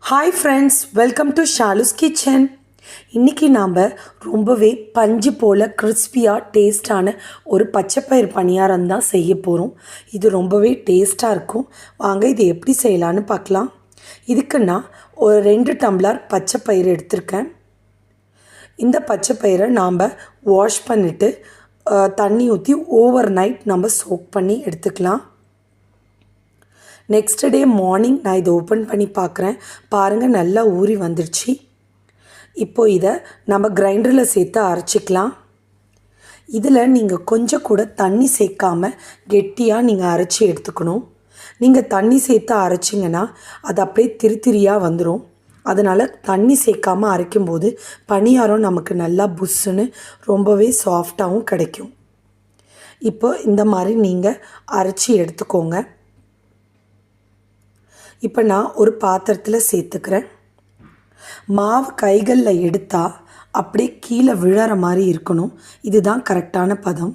Hi friends, welcome to Shalu's kitchen. இன்றைக்கி நாம் ரொம்பவே பஞ்சு போல் கிறிஸ்பியாக டேஸ்டான ஒரு பச்சைப்பயிறு பணியாரம் தான் செய்ய போகிறோம். இது ரொம்பவே டேஸ்ட்டாக இருக்கும். வாங்க இது எப்படி செய்யலான்னு பார்க்கலாம். இதுக்கு நான் ஒரு 2 டம்ளர் பச்சைப்பயிறு எடுத்திருக்கேன். இந்த பச்சைப்பயிரை நாம் வாஷ் பண்ணிவிட்டு தண்ணி ஊற்றி ஓவர் நைட் நம்ம சோக் பண்ணி எடுத்துக்கலாம். நெக்ஸ்ட் டே மார்னிங் நான் இதை ஓப்பன் பண்ணி பார்க்குறேன். பாருங்கள், நல்லா ஊறி வந்துடுச்சு. இப்போது இதை நம்ம கிரைண்டரில் சேர்த்து அரைச்சிக்கலாம். இதில் நீங்கள் கொஞ்சம் கூட தண்ணி சேர்க்காமல் கெட்டியாக நீங்கள் அரைச்சி எடுத்துக்கணும். நீங்கள் தண்ணி சேர்த்து அரைச்சிங்கன்னா அது அப்படியே திரியாக வந்துடும். அதனால் தண்ணி சேர்க்காமல் அரைக்கும்போது பணியாரம் நமக்கு நல்லா புஷ்ஷுன்னு ரொம்பவே சாஃப்டாகவும் கிடைக்கும். இப்போ இந்த மாதிரி நீங்கள் அரைச்சி எடுத்துக்கோங்க. இப்போ நான் ஒரு பாத்திரத்தில் சேர்த்துக்கிறேன். மாவு கைகளில் எடுத்தால் அப்படியே கீழே விழற மாதிரி இருக்கணும். இதுதான் கரெக்டான பதம்.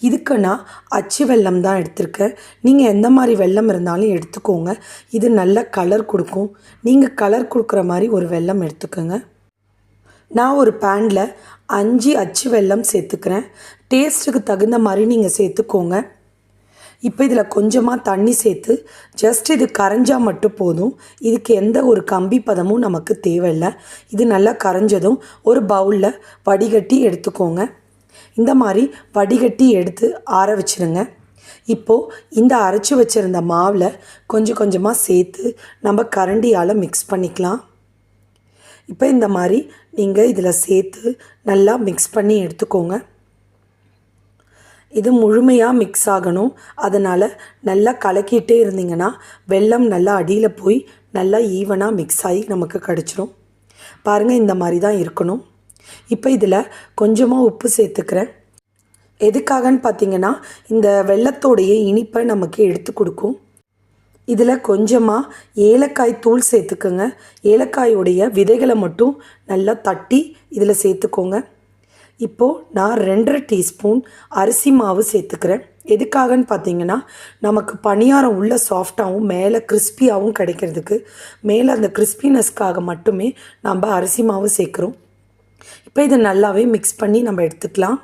இதுக்கு நான் அச்சு வெல்லம் தான் எடுத்திருக்கேன். நீங்கள் எந்த மாதிரி வெல்லம் இருந்தாலும் எடுத்துக்கோங்க. இது நல்ல கலர் கொடுக்கும். நீங்கள் கலர் கொடுக்குற மாதிரி ஒரு வெல்லம் எடுத்துக்கோங்க. நான் ஒரு பேனில் 5 அச்சு வெல்லம் சேர்த்துக்கிறேன். டேஸ்ட்டுக்கு தகுந்த மாதிரி நீங்கள் சேர்த்துக்கோங்க. இப்போ இதில் கொஞ்சமாக தண்ணி சேர்த்து ஜஸ்ட் இது கரைஞ்சால் மட்டும் போதும். இதுக்கு எந்த ஒரு கம்பி பதமும் நமக்கு தேவையில்லை. இது நல்லா கரைஞ்சதும் ஒரு பவுலில் வடிகட்டி எடுத்துக்கோங்க. இந்த மாதிரி வடிகட்டி எடுத்து ஆற வச்சுருங்க. இப்போது இந்த அரைச்சி வச்சுருந்த மாவில் கொஞ்சம் கொஞ்சமாக சேர்த்து நம்ம கரண்டியால் மிக்ஸ் பண்ணிக்கலாம். இப்போ இந்த மாதிரி நீங்கள் இதில் சேர்த்து நல்லா மிக்ஸ் பண்ணி எடுத்துக்கோங்க. இது முழுமையாக மிக்ஸ் ஆகணும். அதனால் நல்லா கலக்கிட்டே இருந்தீங்கன்னா வெல்லம் நல்லா அடியில் போய் நல்லா ஈவனாக மிக்ஸ் ஆகி நமக்கு கிடச்சிரும். பாருங்கள், இந்த மாதிரி தான் இருக்கணும். இப்போ இதில் கொஞ்சமாக உப்பு சேர்த்துக்கிறேன். எதுக்காகன்னு பார்த்தீங்கன்னா இந்த வெல்லத்தோடைய இனிப்பை நமக்கு எடுத்து கொடுக்கும். இதில் கொஞ்சமாக ஏலக்காய் தூள் சேர்த்துக்கோங்க. ஏலக்காயோடைய விதைகளை மட்டும் நல்லா தட்டி இதில் சேர்த்துக்கோங்க. இப்போது நான் 2.5 டீஸ்பூன் அரிசி மாவு சேர்த்துக்கிறேன். எதுக்காகன்னு பார்த்தீங்கன்னா நமக்கு பணியாரம் உள்ள சாஃப்டாகவும் மேலே கிறிஸ்பியாகவும் கிடைக்கிறதுக்கு, மேலே அந்த கிறிஸ்பினஸ்க்காக மட்டுமே நம்ம அரிசி மாவு சேர்க்குறோம். இப்போ இதை நல்லாவே மிக்ஸ் பண்ணி நம்ம எடுத்துக்கலாம்.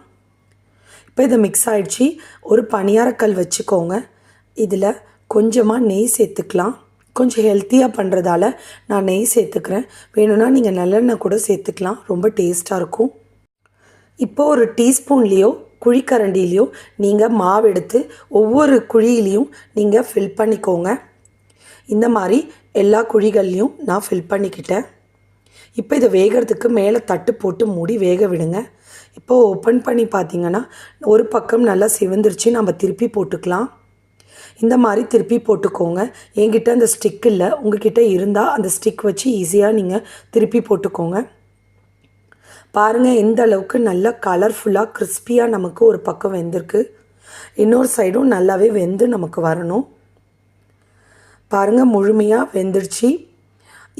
இப்போ இதை மிக்ஸ் ஆகிடுச்சு. ஒரு பணியாரக்கல் வச்சுக்கோங்க. இதில் கொஞ்சமாக நெய் சேர்த்துக்கலாம். கொஞ்சம் ஹெல்த்தியாக பண்ணுறதால நான் நெய் சேர்த்துக்கிறேன். வேணும்னா நீங்கள் நல்லெண்ணெய் கூட சேர்த்துக்கலாம். ரொம்ப டேஸ்ட்டாக இருக்கும். இப்போது ஒரு டீஸ்பூன்லேயோ குழிக்கரண்டிலேயோ நீங்கள் மாவு எடுத்து ஒவ்வொரு குழியிலையும் நீங்கள் ஃபில் பண்ணிக்கோங்க. இந்த மாதிரி எல்லா குழிகள்லையும் நான் ஃபில் பண்ணிக்கிட்டேன். இப்போ இதை வேகிறதுக்கு மேலே தட்டு போட்டு மூடி வேக விடுங்க. இப்போது ஓப்பன் பண்ணி பார்த்திங்கன்னா ஒரு பக்கம் நல்லா சிவந்துருச்சு. நம்ம திருப்பி போட்டுக்கலாம். இந்த மாதிரி திருப்பி போட்டுக்கோங்க. என்கிட்ட அந்த ஸ்டிக் இல்லை, உங்ககிட்ட இருந்தால் அந்த ஸ்டிக் வச்சு ஈஸியாக நீங்கள் திருப்பி போட்டுக்கோங்க. பாருங்கள், எந்த அளவுக்கு நல்லா கலர்ஃபுல்லாக கிறிஸ்பியாக நமக்கு ஒரு பக்கம் வெந்திருக்கு. இன்னொரு சைடும் நல்லாவே வெந்து நமக்கு வரணும். பாருங்கள், முழுமையாக வெந்துடுச்சு.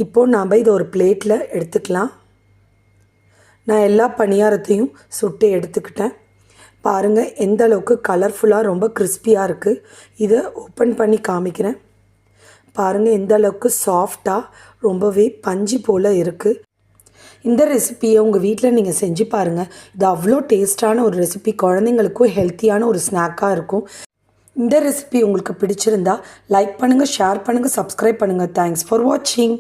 இப்போது நாம் இதை ஒரு பிளேட்டில் எடுத்துக்கலாம். நான் எல்லா பணியாரத்தையும் சுட்டு எடுத்துக்கிட்டேன். பாருங்கள், எந்த அளவுக்கு கலர்ஃபுல்லாக ரொம்ப கிறிஸ்பியாக இருக்குது. இதை ஓப்பன் பண்ணி காமிக்கிறேன். பாருங்கள், எந்த அளவுக்கு சாஃப்டாக ரொம்பவே பஞ்சு போல் இருக்குது. இந்த ரெசிப்பியை உங்கள் வீட்டில் நீங்கள் செஞ்சு பாருங்கள். இது அவ்வளோ டேஸ்ட்டான ஒரு ரெசிபி. குழந்தைங்களுக்கும் ஹெல்த்தியான ஒரு ஸ்நாக்காக இருக்கும். இந்த ரெசிபி உங்களுக்கு பிடிச்சிருந்தா லைக் பண்ணுங்கள், ஷேர் பண்ணுங்கள், சப்ஸ்கிரைப் பண்ணுங்கள். தேங்க்ஸ் ஃபார் வாட்சிங்.